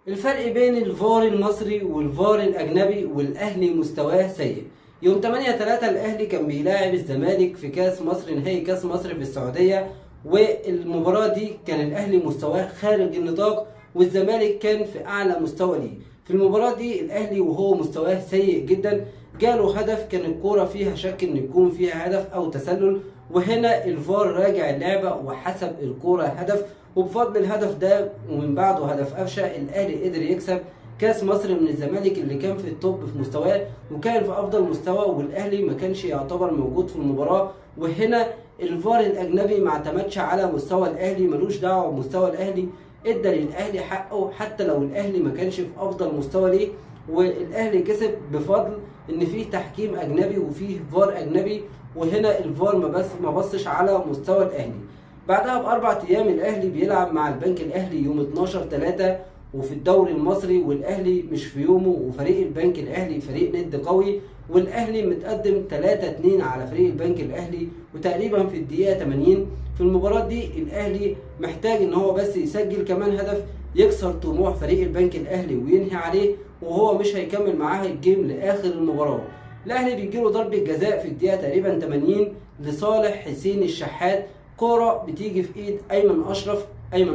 الفرق بين الفار المصري والفار الأجنبي والأهلي مستواه سيء. يوم 8/3 الأهلي كان بيلاعب الزمالك في كأس مصر، نهائي كأس مصر في السعودية، والمباراة دي كان الأهلي مستواه خارج النطاق والزمالك كان في أعلى مستوى ليه. في المباراة دي الأهلي وهو مستواه سيء جدا، جاله هدف كان الكورة فيها شك إن يكون فيها هدف أو تسلل، وهنا الفار راجع اللعبة وحسب الكورة هدف، وبفضل الهدف ده ومن بعده هدف قفشه الاهلي قدر يكسب كاس مصر من الزمالك اللي كان في التوب في مستواه وكان في افضل مستوى، والاهلي ما كانش يعتبر موجود في المباراه. وهنا الفار الاجنبي ما اعتمدش على مستوى الاهلي، ملوش دعوه بمستوى الاهلي، ادى للاهلي حقه حتى لو الاهلي ما كانش في افضل مستوى ليه، والاهلي كسب بفضل ان فيه تحكيم اجنبي وفيه فار اجنبي. وهنا الفار ما بصش على مستوى الاهلي. بعدها بأربع أيام الأهلي بيلعب مع البنك الأهلي يوم 12/3 وفي الدوري المصري، والأهلي مش في يومه، وفريق البنك الأهلي فريق ند قوي، والأهلي متقدم 3-2 على فريق البنك الأهلي، وتقريبا في الدقيقة 80 في المباراة دي الأهلي محتاج إن هو بس يسجل كمان هدف يكسر طموح فريق البنك الأهلي وينهي عليه، وهو مش هيكمل معاه الجيم لآخر المباراة. الأهلي بيجيله ضربة جزاء في الدقيقة تقريبا 80 لصالح حسين الشحات، كورة بتيجي في ايد ايمن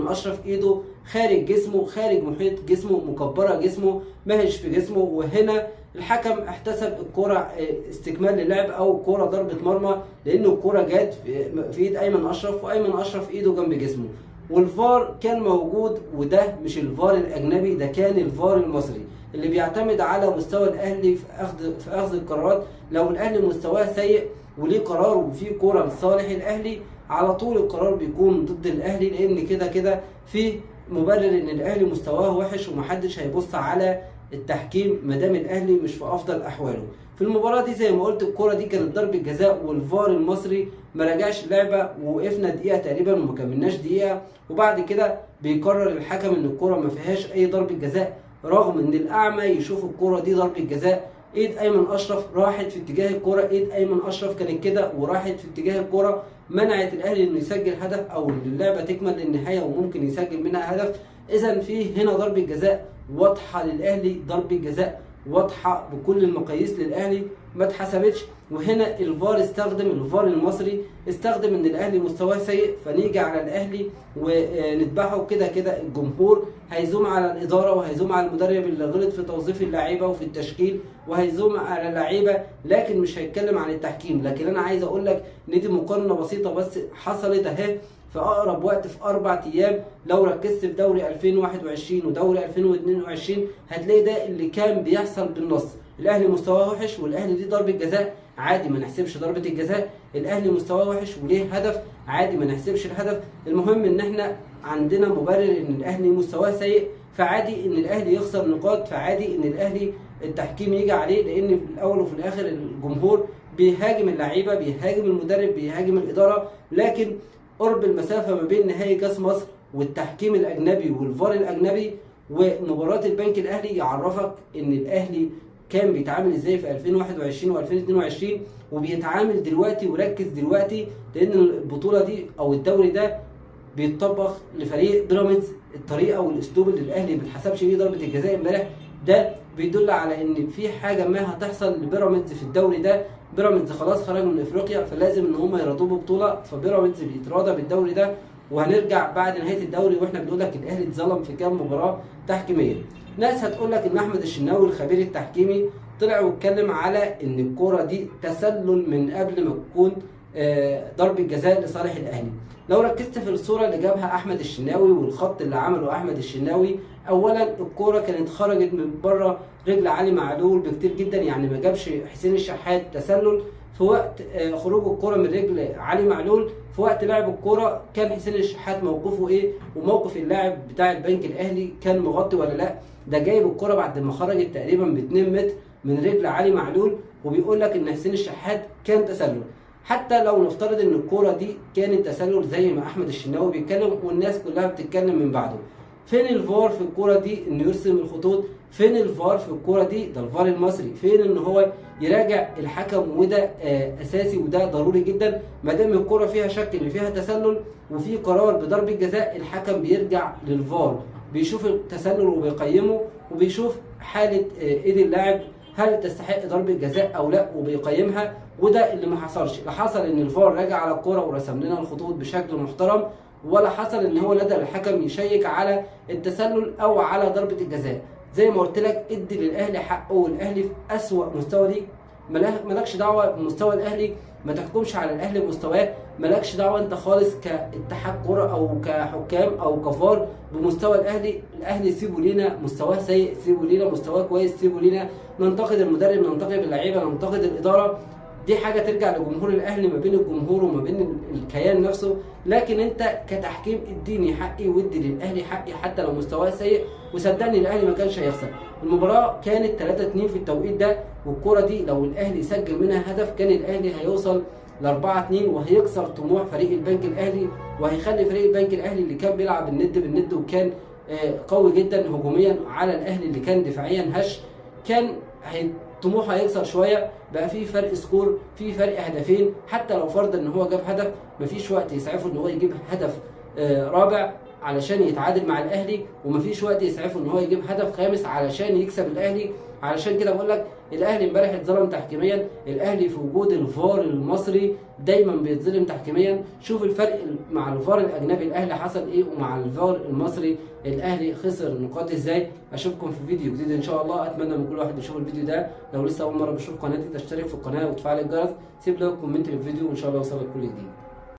اشرف ايده خارج جسمه، خارج محيط جسمه، مكبره جسمه، ماهش في جسمه، وهنا الحكم احتسب الكورة استكمال للعب او كورة ضربة مرمى، لان الكورة جت في ايد ايمن اشرف، وايمن اشرف ايده جنب جسمه، والفار كان موجود. وده مش الفار الاجنبي، ده كان الفار المصري اللي بيعتمد على مستوى الاهلي في اخذ القرارات. لو الاهلي مستواه سيء وليه قرار وفي كورة لصالح الاهلي، على طول القرار بيكون ضد الاهلي، لان كده كده في مبرر ان الاهلي مستواه وحش ومحدش هيبص على التحكيم مادام الاهلي مش في افضل احواله. في المباراه دي زي ما قلت الكره دي كانت ضربه جزاء، والفار المصري ما راجعش اللعبه، ووقفنا دقيقه تقريبا وما كملناش دقيقه، وبعد كده بيقرر الحكم ان الكره ما فيهاش اي ضربه جزاء، رغم ان الاعمى يشوف الكره دي ضربه جزاء. ايد ايمن اشرف راحت في اتجاه الكره، ايد ايمن اشرف كانت كده وراحت في اتجاه الكره، منعت الاهلي انه يسجل هدف او ان اللعبه تكمل للنهايه وممكن يسجل منها هدف. اذا في هنا ضربه جزاء واضحه للاهلي، ضربه جزاء واضحه بكل المقاييس للاهلي ما اتحسبتش. وهنا الفار المصري استخدم ان الاهلي مستواه سيء فنيجي على الاهلي ونذبحه. كده كده الجمهور هيزوم على الاداره وهيزوم على المدرب اللي غلط في توظيف اللعيبه وفي التشكيل، وهيزوم على اللعيبه، لكن مش هيتكلم عن التحكيم. لكن انا عايز اقول لك ان دي مقارنه بسيطه بس حصلت اهي في اقرب وقت في 4 ايام. لو ركزت في دوري 2021 ودوري 2022 هتلاقي ده اللي كان بيحصل بالنص. الاهلي مستواه وحش والاهلي دي ضربه جزاء عادي ما نحسبش ضربه الجزاء، الاهلي مستواه وحش وليه هدف عادي ما نحسبش الهدف. المهم ان احنا عندنا مبرر ان الاهلي مستواه سيء، فعادي ان الاهلي يخسر نقاط، فعادي ان الاهلي التحكيم يجي عليه، لان في الاول وفي الاخر الجمهور بيهاجم اللعيبه، بيهاجم المدرب، بيهاجم الاداره. لكن قرب المسافه ما بين نهائي كاس مصر والتحكيم الاجنبي والفار الاجنبي ومباراه البنك الاهلي يعرفك ان الاهلي كان بيتعامل ازاي في 2021 و2022 وبيتعامل دلوقتي. وركز دلوقتي لان البطوله دي او الدوري ده بيتطبخ لفريق بيراميدز، الطريقه والاسلوب اللي الاهلي ما اتحسبش بيه ضربه الجزاء امبارح ده بيدل على ان في حاجه ما هتحصل لبيراميدز في الدوري ده. بيراميدز خلاص خرج من افريقيا فلازم ان هم يرضوه ببطوله، فبيراميدز بيتراضى بالدوري ده. وهنرجع بعد نهايه الدوري واحنا بنقول لك الاهلي اتظلم في كام مباراه تحكيميه. ناس هتقول لك ان احمد الشناوي الخبير التحكيمي طلع واتكلم على ان الكوره دي تسلل من قبل ما تكون ضربه جزاء لصالح الاهلي. لو ركزت في الصوره اللي جابها احمد الشناوي والخط اللي عمله احمد الشناوي، اولا الكوره كانت خرجت من بره رجل علي معلول بكتير جدا، يعني ما جابش حسين الشحات تسلل في وقت خروج الكوره من رجل علي معلول. في وقت لعب الكوره كان حسين الشحات موقفه ايه وموقف اللاعب بتاع البنك الاهلي كان مغطي ولا لا؟ ده جايب الكوره بعد ما خرجت تقريبا ب 2 متر من رجل علي معلول، وبيقول لك ان حسين الشحات كان تسلل. حتى لو نفترض ان الكوره دي كانت تسلل زي ما احمد الشناوي بيتكلم والناس كلها بتتكلم من بعده، فين الفار في الكوره دي انه يرسم الخطوط؟ فين الفار في الكوره دي؟ ده الفار المصري فين ان هو يراجع الحكم؟ وده اساسي وده ضروري جدا. ما دام الكوره فيها شك ان فيها تسلل وفي قرار بضربه جزاء، الحكم بيرجع للفار، بيشوف التسلل وبيقيمه، وبيشوف حاله ايد اللاعب هل تستحق ضربه جزاء او لا وبيقيمها. وده اللي ما حصلش، لا حصل ان الفار راجع على الكوره ورسم لنا الخطوط بشكل محترم، ولا حصل ان هو ندى الحكم يشيك على التسلل او على ضربه الجزاء. زي ما قلت لك ادي للاهلي حقه، والاهلي في اسوأ مستوى ليك، مالكش دعوه بمستوى الاهلي، ما تحكمش على الاهلي بمستواه، مالكش دعوه انت خالص كاتحاد كوره او كحكام او كفار بمستوى الاهلي. الاهلي سيبوا لينا مستواه سيء، سيبوا لينا مستواه كويس، سيبوا لينا ننتقد المدرب، ننتقد اللعيبه، ننتقد الاداره. دي حاجه ترجع لجمهور الاهلي، ما بين الجمهور وما بين الكيان نفسه. لكن انت كتحكيم اديني حقي وادي للاهلي حقي حتى لو مستواه سيء، وصدقني الاهلي ما كانش هيخسر. المباراه كانت 3-2 في التوقيت ده، والكره دي لو الاهلي سجل منها هدف كان الاهلي هيوصل ل 4-2 وهيكسر طموح فريق البنك الاهلي، وهيخلي فريق البنك الاهلي اللي كان بيلعب الند بالند وكان قوي جدا هجوميا على الاهلي اللي كان دفاعيا هش، كان طموحه هيكسر شويه. بقى في فرق سكور، في فرق هدفين، حتى لو فرض ان هو جاب هدف مفيش وقت يسعفه ان هو يجيب هدف رابع علشان يتعادل مع الاهلي، ومفيش وقت يسعفه ان هو يجيب هدف خامس علشان يكسب الاهلي. علشان كده بقول لك الاهلي امبارح اتظلم تحكيميا، الاهلي في وجود الفار المصري دايما بيتظلم تحكيميا. شوف الفرق مع الفار الاجنبي الاهلي حصل ايه، ومع الفار المصري الاهلي خسر نقاط ازاي. اشوفكم في فيديو جديد ان شاء الله. اتمنى من كل واحد يشوف الفيديو ده، لو لسه اول مره بشوف قناتي تشترك في القناه وتفعل الجرس، سيب لايك وكومنت للفيديو وان شاء الله يوصلك كل جديد.